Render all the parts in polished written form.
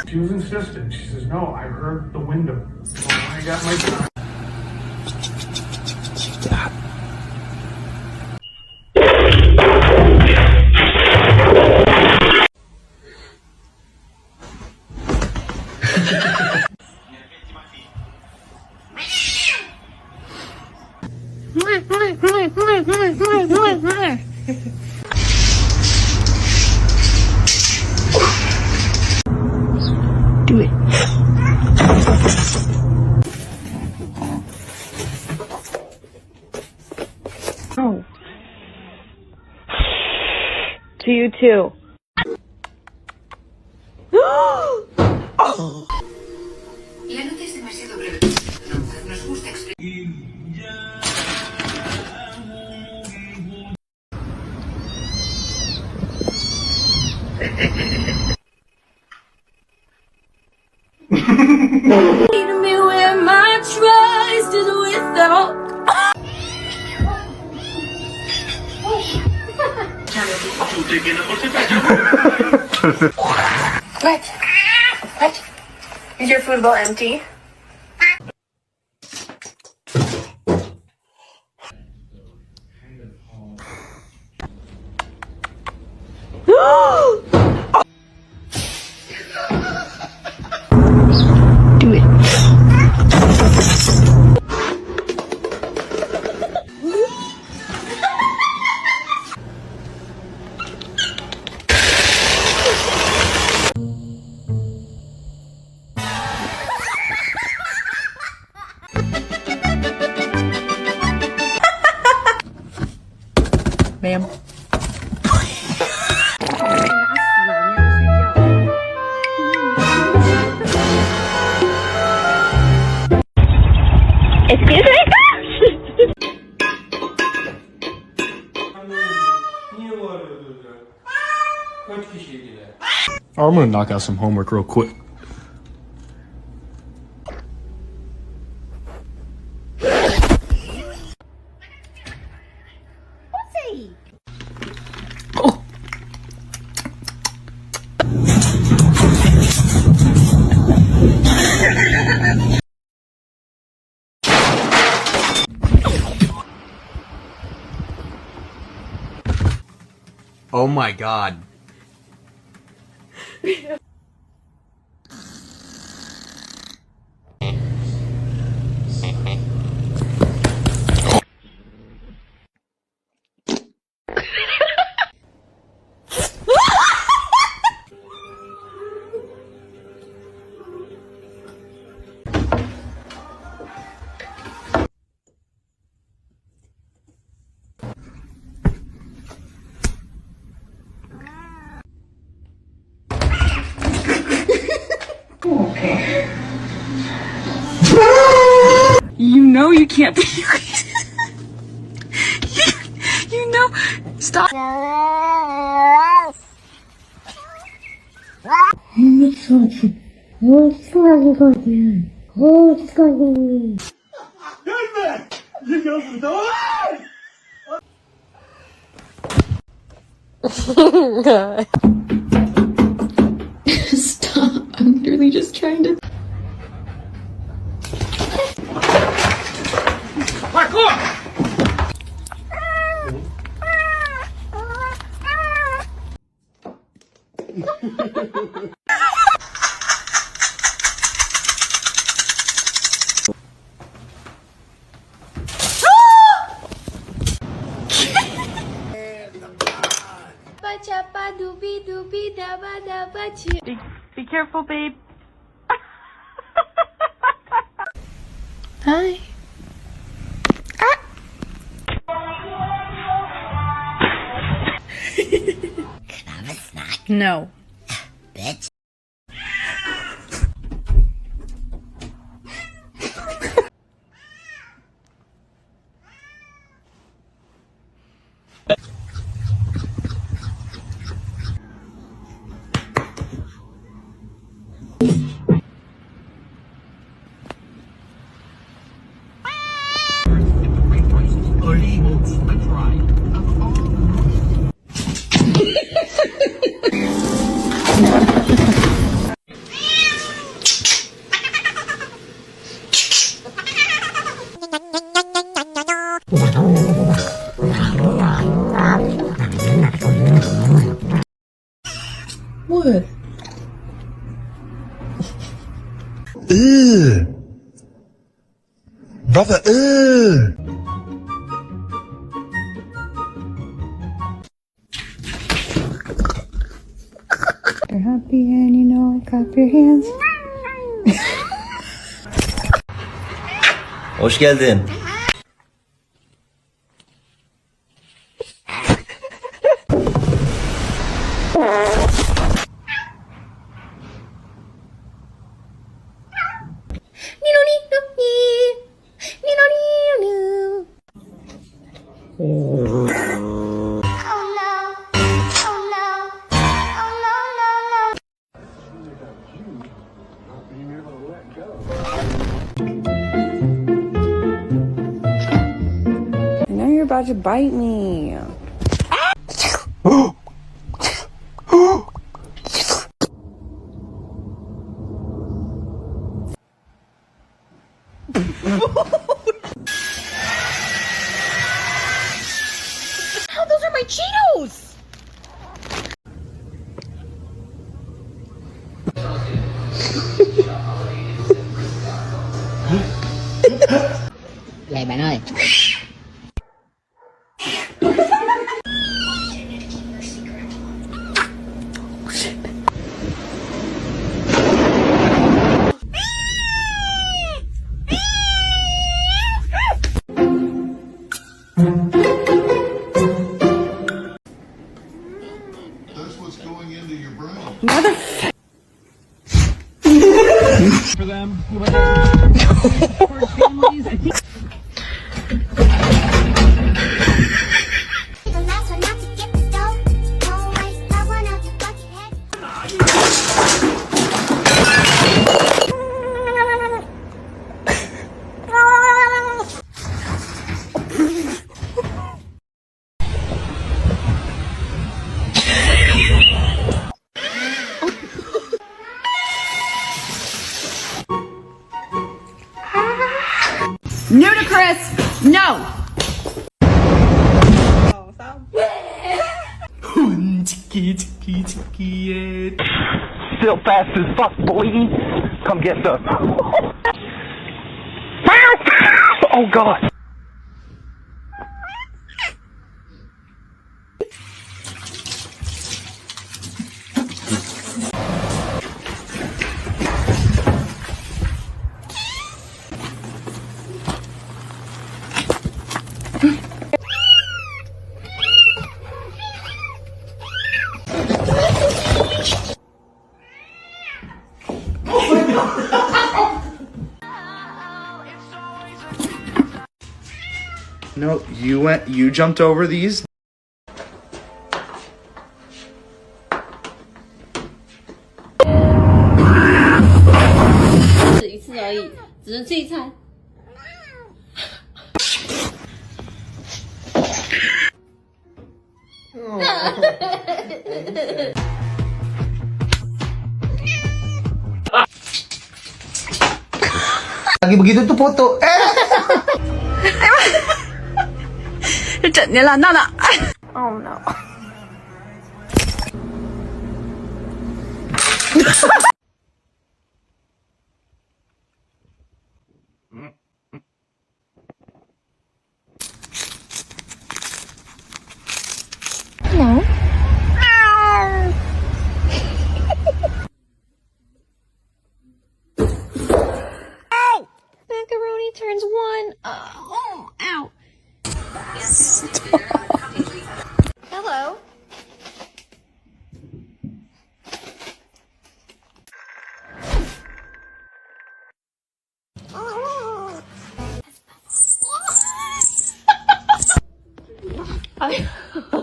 She was insistent. She says, no, I heard the window. So when I got my gun. Do it. Oh. To you too. Oh. La nota es demasiado breve. Nos gusta explicar. Lead me where my trust is without. What? What? Is your food bowl empty? Do it. Ma'am. Excuse me? I'm gonna knock out some homework real quick. Oh my god. You know you can't be. you know. Stop. Stop. I'm literally just trying to. Be careful, babe. Hi. Can I have a snack? No. Bitch. would. Brother, You're happy and you know it, clap your hands. Hoş geldin. I know you're about to bite me. Oh, those are my Cheetos! Vậy bạn ơi. That's what's going into your brain. Mother. For them, who for families, I think. Ludicrous! No! Still fast as fuck, boy. Come get some. Oh God. No, you jumped over these? Lagi begitu tuh foto. Oh no. Hello. Ow! Macaroni turns one. Oh, ow. Hello.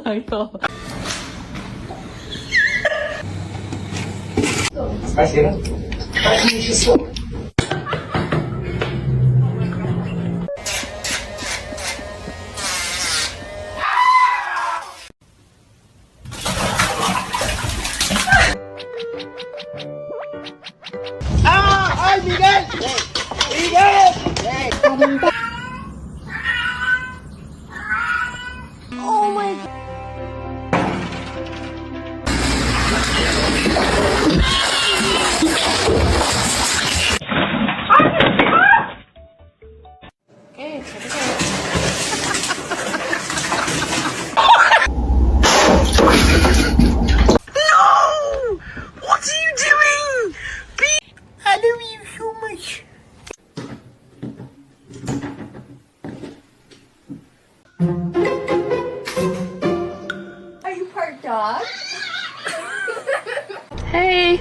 I know. Спасибо. Очень число. ¡Ay, Miguel! ¡Miguel! Oh my god. dog. Hey.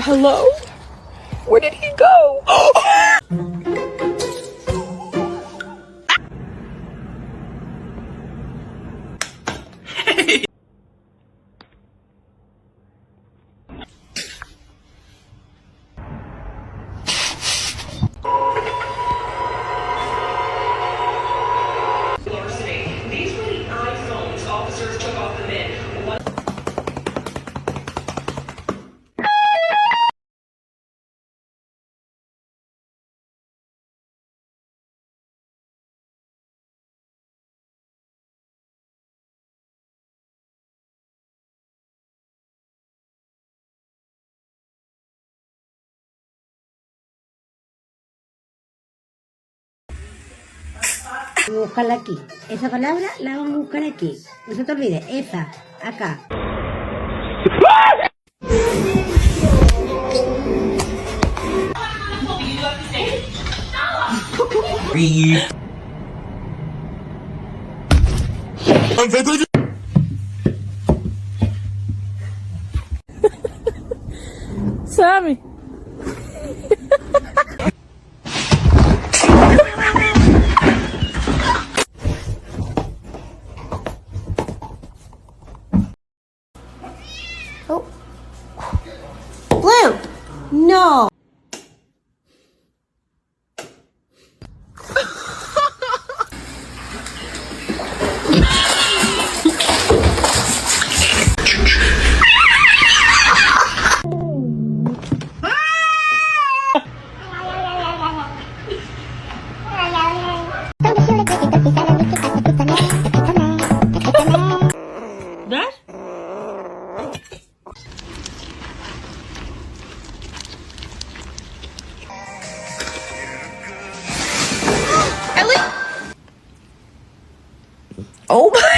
Hello? Where did he go? These were the iPhones officers took off the men. Búscala aquí. Esa palabra la vamos a buscar aquí. No se te olvide. Esa. Acá. Sammy. Oh. Blue. No. That? Ellie? Oh my.